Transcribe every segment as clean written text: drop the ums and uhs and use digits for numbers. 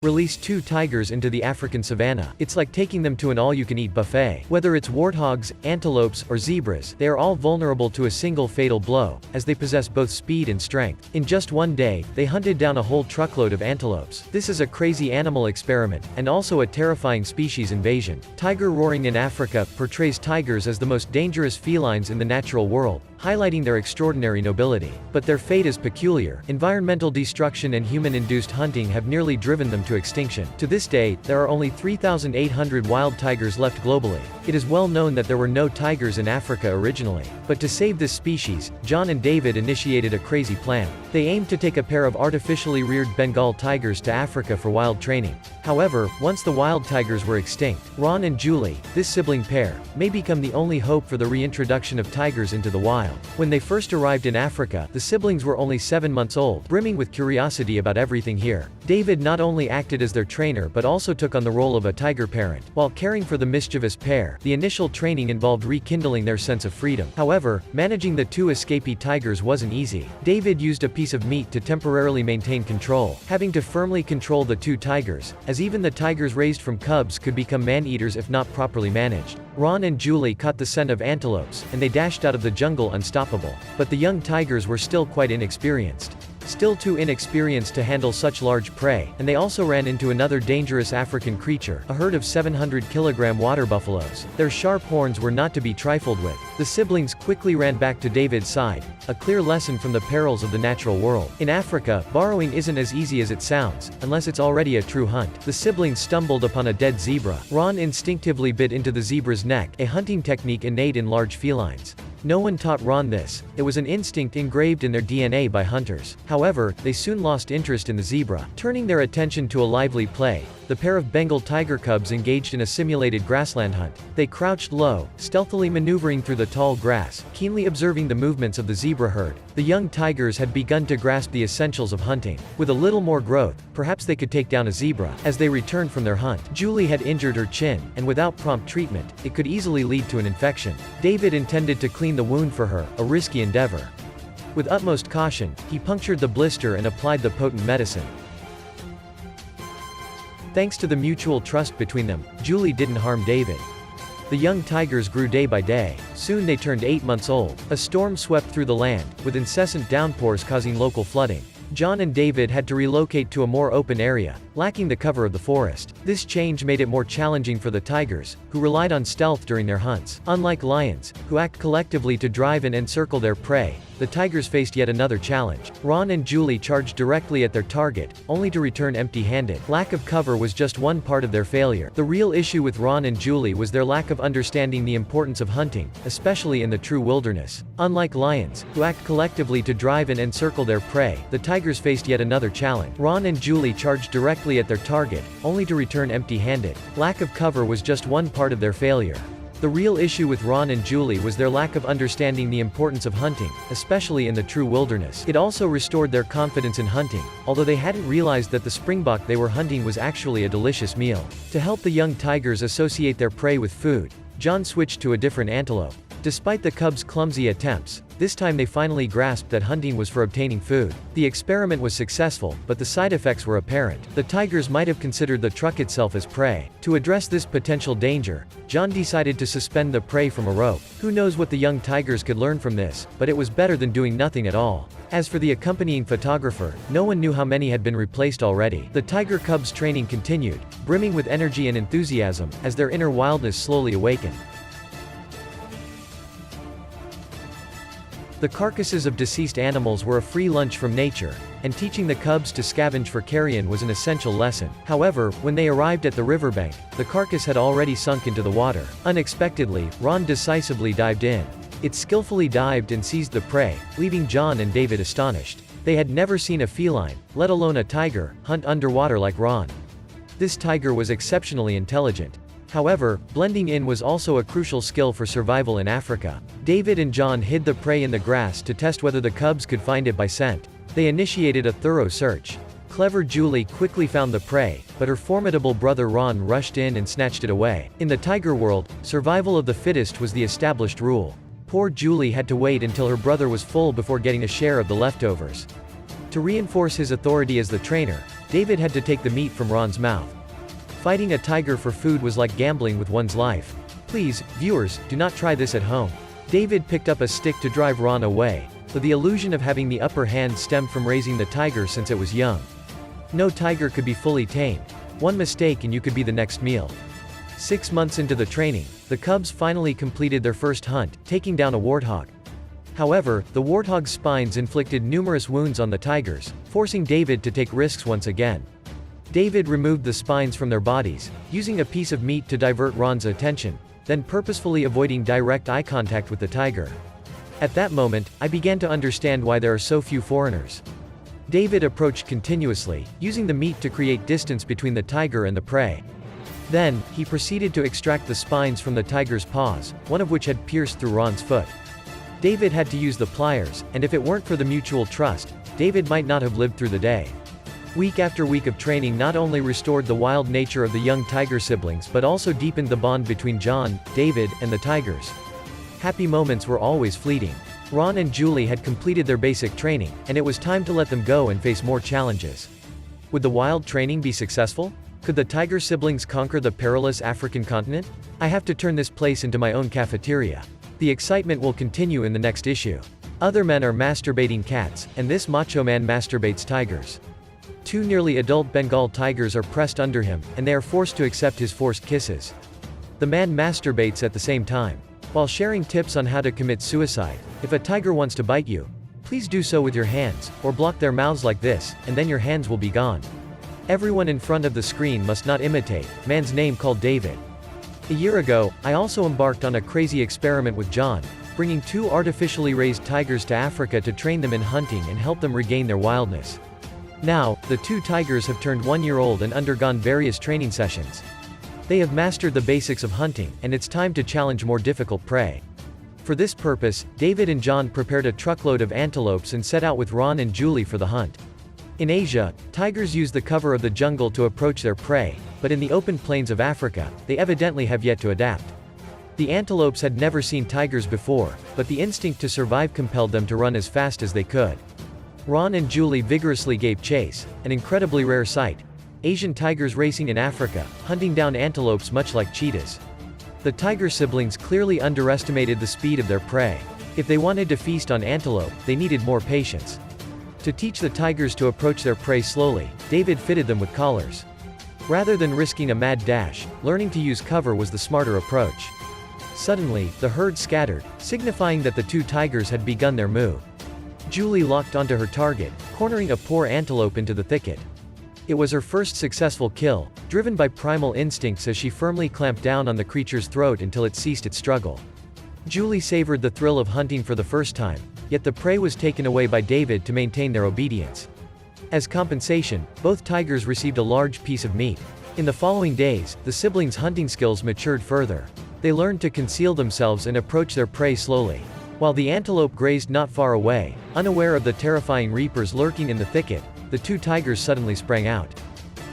Release 2 tigers into the African savannah. It's like taking them to an all-you-can-eat buffet. Whether it's warthogs, antelopes, or zebras, they are all vulnerable to a single fatal blow, as they possess both speed and strength. In just one day, they hunted down a whole truckload of antelopes. This is a crazy animal experiment, and also a terrifying species invasion. Tiger roaring in Africa portrays tigers as the most dangerous felines in the natural world, highlighting their extraordinary nobility. But their fate is peculiar. Environmental destruction and human-induced hunting have nearly driven them to extinction. To this day, there are only 3,800 wild tigers left globally. It is well known that there were no tigers in Africa originally. But to save this species, John and David initiated a crazy plan. They aimed to take a pair of artificially reared Bengal tigers to Africa for wild training. However, once the wild tigers were extinct, Ron and Julie, this sibling pair, may become the only hope for the reintroduction of tigers into the wild. When they first arrived in Africa, the siblings were only 7 months old, brimming with curiosity about everything here. David not only acted as their trainer but also took on the role of a tiger parent. While caring for the mischievous pair, the initial training involved rekindling their sense of freedom. However, managing the 2 escapee tigers wasn't easy. David used a piece of meat to temporarily maintain control, having to firmly control the 2 tigers, as even the tigers raised from cubs could become man-eaters if not properly managed. Ron and Julie caught the scent of antelopes, and they dashed out of the jungle unstoppable. But the young tigers were still quite inexperienced. Still too inexperienced to handle such large prey, and they also ran into another dangerous African creature, a herd of 700-kilogram water buffaloes. Their sharp horns were not to be trifled with. The siblings quickly ran back to David's side, a clear lesson from the perils of the natural world. In Africa, borrowing isn't as easy as it sounds, unless it's already a true hunt. The siblings stumbled upon a dead zebra. Ron instinctively bit into the zebra's neck, a hunting technique innate in large felines. No one taught Ron this. It was an instinct engraved in their DNA by hunters. However, they soon lost interest in the zebra. Turning their attention to a lively play, the pair of Bengal tiger cubs engaged in a simulated grassland hunt. They crouched low, stealthily maneuvering through the tall grass, keenly observing the movements of the zebra herd. The young tigers had begun to grasp the essentials of hunting. With a little more growth, perhaps they could take down a zebra. As they returned from their hunt, Julie had injured her chin, and without prompt treatment, it could easily lead to an infection. David intended to clean the wound for her, a risky endeavor. With utmost caution, he punctured the blister and applied the potent medicine. Thanks to the mutual trust between them, Julie didn't harm David. The young tigers grew day by day. Soon they turned 8 months old. A storm swept through the land, with incessant downpours causing local flooding. John and David had to relocate to a more open area, lacking the cover of the forest. This change made it more challenging for the tigers, who relied on stealth during their hunts. Unlike lions, who act collectively to drive and encircle their prey, the tigers faced yet another challenge. Ron and Julie charged directly at their target, only to return empty-handed. Lack of cover was just one part of their failure. The real issue with Ron and Julie was their lack of understanding the importance of hunting, especially in the true wilderness. Unlike lions, who act collectively to drive and encircle their prey, the tigers faced yet another challenge. Ron and Julie charged directly at their target, only to return empty-handed. Lack of cover was just one part of their failure. The real issue with Ron and Julie was their lack of understanding the importance of hunting, especially in the true wilderness. It also restored their confidence in hunting, although they hadn't realized that the springbok they were hunting was actually a delicious meal. To help the young tigers associate their prey with food, John switched to a different antelope. Despite the cubs' clumsy attempts, this time they finally grasped that hunting was for obtaining food. The experiment was successful, but the side effects were apparent. The tigers might have considered the truck itself as prey. To address this potential danger, John decided to suspend the prey from a rope. Who knows what the young tigers could learn from this, but it was better than doing nothing at all. As for the accompanying photographer, no one knew how many had been replaced already. The tiger cubs' training continued, brimming with energy and enthusiasm, as their inner wildness slowly awakened. The carcasses of deceased animals were a free lunch from nature, and teaching the cubs to scavenge for carrion was an essential lesson. However, when they arrived at the riverbank, the carcass had already sunk into the water. Unexpectedly, Ron decisively dived in. It skillfully dived and seized the prey, leaving John and David astonished. They had never seen a feline, let alone a tiger, hunt underwater like Ron. This tiger was exceptionally intelligent. However, blending in was also a crucial skill for survival in Africa. David and John hid the prey in the grass to test whether the cubs could find it by scent. They initiated a thorough search. Clever Julie quickly found the prey, but her formidable brother Ron rushed in and snatched it away. In the tiger world, survival of the fittest was the established rule. Poor Julie had to wait until her brother was full before getting a share of the leftovers. To reinforce his authority as the trainer, David had to take the meat from Ron's mouth. Fighting a tiger for food was like gambling with one's life. Please, viewers, do not try this at home. David picked up a stick to drive Ron away, but the illusion of having the upper hand stemmed from raising the tiger since it was young. No tiger could be fully tamed. One mistake and you could be the next meal. 6 months into the training, the cubs finally completed their first hunt, taking down a warthog. However, the warthog's spines inflicted numerous wounds on the tigers, forcing David to take risks once again. David removed the spines from their bodies, using a piece of meat to divert Ron's attention, then purposefully avoiding direct eye contact with the tiger. At that moment, I began to understand why there are so few foreigners. David approached continuously, using the meat to create distance between the tiger and the prey. Then, he proceeded to extract the spines from the tiger's paws, one of which had pierced through Ron's foot. David had to use the pliers, and if it weren't for the mutual trust, David might not have lived through the day. Week after week of training not only restored the wild nature of the young tiger siblings but also deepened the bond between John, David, and the tigers. Happy moments were always fleeting. Ron and Julie had completed their basic training, and it was time to let them go and face more challenges. Would the wild training be successful? Could the tiger siblings conquer the perilous African continent? I have to turn this place into my own cafeteria. The excitement will continue in the next issue. Other men are masturbating cats, and this macho man masturbates tigers. 2 nearly adult Bengal tigers are pressed under him, and they are forced to accept his forced kisses. The man masturbates at the same time. While sharing tips on how to commit suicide, if a tiger wants to bite you, please do so with your hands, or block their mouths like this, and then your hands will be gone. Everyone in front of the screen must not imitate. Man's name called David. A year ago, I also embarked on a crazy experiment with John, bringing 2 artificially raised tigers to Africa to train them in hunting and help them regain their wildness. Now, the 2 tigers have turned 1-year-old and undergone various training sessions. They have mastered the basics of hunting, and it's time to challenge more difficult prey. For this purpose, David and John prepared a truckload of antelopes and set out with Ron and Julie for the hunt. In Asia, tigers use the cover of the jungle to approach their prey, but in the open plains of Africa, they evidently have yet to adapt. The antelopes had never seen tigers before, but the instinct to survive compelled them to run as fast as they could. Ron and Julie vigorously gave chase, an incredibly rare sight. Asian tigers racing in Africa, hunting down antelopes much like cheetahs. The tiger siblings clearly underestimated the speed of their prey. If they wanted to feast on antelope, they needed more patience. To teach the tigers to approach their prey slowly, David fitted them with collars. Rather than risking a mad dash, learning to use cover was the smarter approach. Suddenly, the herd scattered, signifying that the 2 tigers had begun their move. Julie locked onto her target, cornering a poor antelope into the thicket. It was her first successful kill, driven by primal instincts as she firmly clamped down on the creature's throat until it ceased its struggle. Julie savored the thrill of hunting for the first time, yet the prey was taken away by David to maintain their obedience. As compensation, both tigers received a large piece of meat. In the following days, the siblings' hunting skills matured further. They learned to conceal themselves and approach their prey slowly. While the antelope grazed not far away, unaware of the terrifying reapers lurking in the thicket, the 2 tigers suddenly sprang out.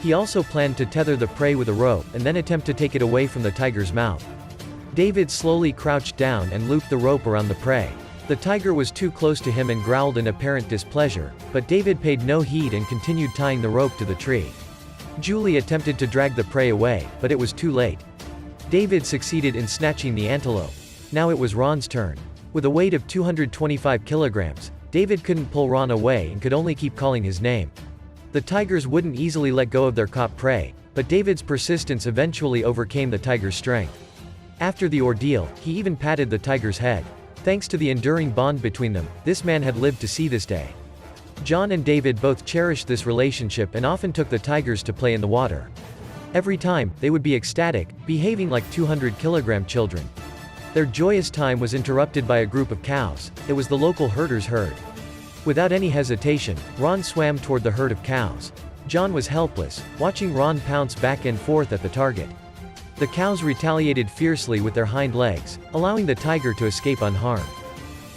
He also planned to tether the prey with a rope and then attempt to take it away from the tiger's mouth. David slowly crouched down and looped the rope around the prey. The tiger was too close to him and growled in apparent displeasure, but David paid no heed and continued tying the rope to the tree. Julie attempted to drag the prey away, but it was too late. David succeeded in snatching the antelope. Now it was Ron's turn. With a weight of 225 kilograms, David couldn't pull Ron away and could only keep calling his name. The tigers wouldn't easily let go of their caught prey, but David's persistence eventually overcame the tiger's strength. After the ordeal, he even patted the tiger's head. Thanks to the enduring bond between them, this man had lived to see this day. John and David both cherished this relationship and often took the tigers to play in the water. Every time, they would be ecstatic, behaving like 200-kilogram children. Their joyous time was interrupted by a group of cows. It was the local herder's herd. Without any hesitation, Ron swam toward the herd of cows. John was helpless, watching Ron pounce back and forth at the target. The cows retaliated fiercely with their hind legs, allowing the tiger to escape unharmed.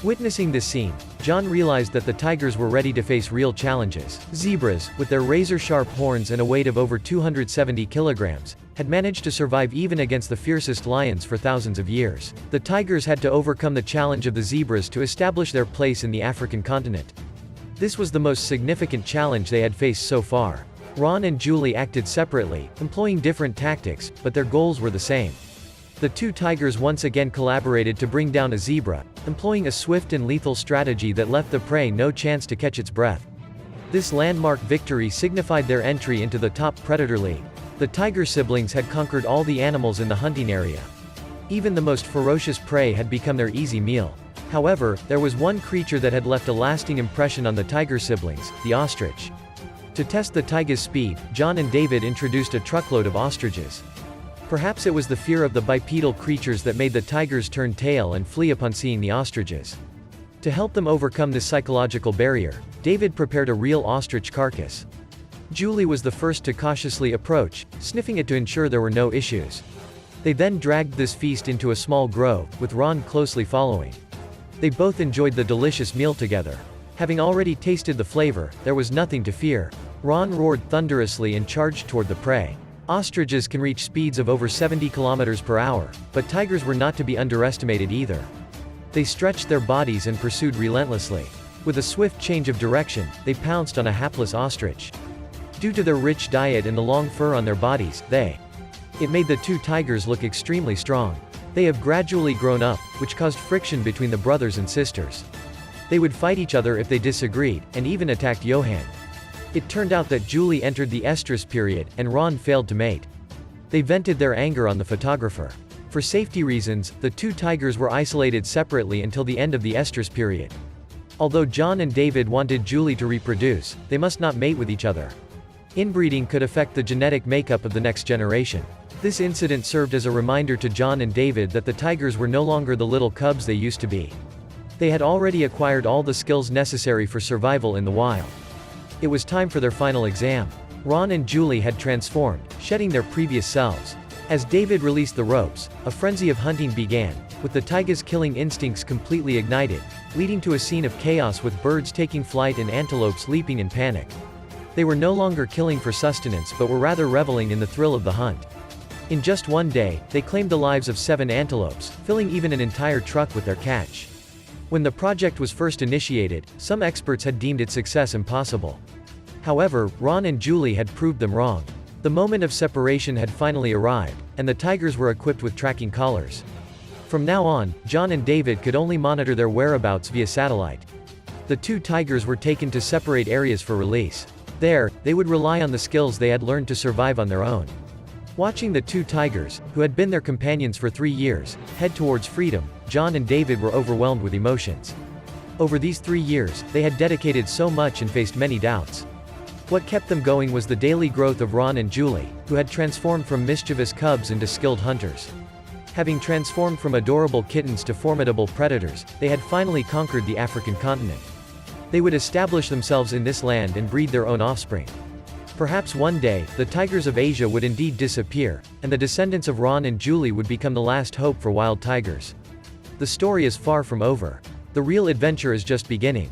Witnessing this scene, John realized that the tigers were ready to face real challenges. Zebras, with their razor-sharp horns and a weight of over 270 kilograms, had managed to survive even against the fiercest lions for thousands of years. The tigers had to overcome the challenge of the zebras to establish their place in the African continent. This was the most significant challenge they had faced so far. Ron and Julie acted separately, employing different tactics, but their goals were the same. The two tigers once again collaborated to bring down a zebra, employing a swift and lethal strategy that left the prey no chance to catch its breath. This landmark victory signified their entry into the top predator league. The tiger siblings had conquered all the animals in the hunting area. Even the most ferocious prey had become their easy meal. However, there was one creature that had left a lasting impression on the tiger siblings, the ostrich. To test the tiger's speed, John and David introduced a truckload of ostriches. Perhaps it was the fear of the bipedal creatures that made the tigers turn tail and flee upon seeing the ostriches. To help them overcome this psychological barrier, David prepared a real ostrich carcass. Julie was the first to cautiously approach, sniffing it to ensure there were no issues. They then dragged this feast into a small grove, with Ron closely following. They both enjoyed the delicious meal together. Having already tasted the flavor, there was nothing to fear. Ron roared thunderously and charged toward the prey. Ostriches can reach speeds of over 70 kilometers per hour, but tigers were not to be underestimated either. They stretched their bodies and pursued relentlessly. With a swift change of direction, they pounced on a hapless ostrich. Due to their rich diet and the long fur on their bodies, it made the two tigers look extremely strong. They have gradually grown up, which caused friction between the brothers and sisters. They would fight each other if they disagreed, and even attacked Johann. It turned out that Julie entered the estrus period, and Ron failed to mate. They vented their anger on the photographer. For safety reasons, the two tigers were isolated separately until the end of the estrus period. Although John and David wanted Julie to reproduce, they must not mate with each other. Inbreeding could affect the genetic makeup of the next generation. This incident served as a reminder to John and David that the tigers were no longer the little cubs they used to be. They had already acquired all the skills necessary for survival in the wild. It was time for their final exam. Ron and Julie had transformed, shedding their previous selves. As David released the ropes, a frenzy of hunting began, with the tigers' killing instincts completely ignited, leading to a scene of chaos with birds taking flight and antelopes leaping in panic. They were no longer killing for sustenance but were rather reveling in the thrill of the hunt. In just one day, they claimed the lives of 7 antelopes, filling even an entire truck with their catch. When the project was first initiated, some experts had deemed its success impossible. However, Ron and Julie had proved them wrong. The moment of separation had finally arrived, and the tigers were equipped with tracking collars. From now on, John and David could only monitor their whereabouts via satellite. The two tigers were taken to separate areas for release. There, they would rely on the skills they had learned to survive on their own. Watching the two tigers, who had been their companions for 3 years, head towards freedom, John and David were overwhelmed with emotions. Over these 3 years, they had dedicated so much and faced many doubts. What kept them going was the daily growth of Ron and Julie, who had transformed from mischievous cubs into skilled hunters. Having transformed from adorable kittens to formidable predators, they had finally conquered the African continent. They would establish themselves in this land and breed their own offspring. Perhaps one day, the tigers of Asia would indeed disappear, and the descendants of Ron and Julie would become the last hope for wild tigers. The story is far from over. The real adventure is just beginning.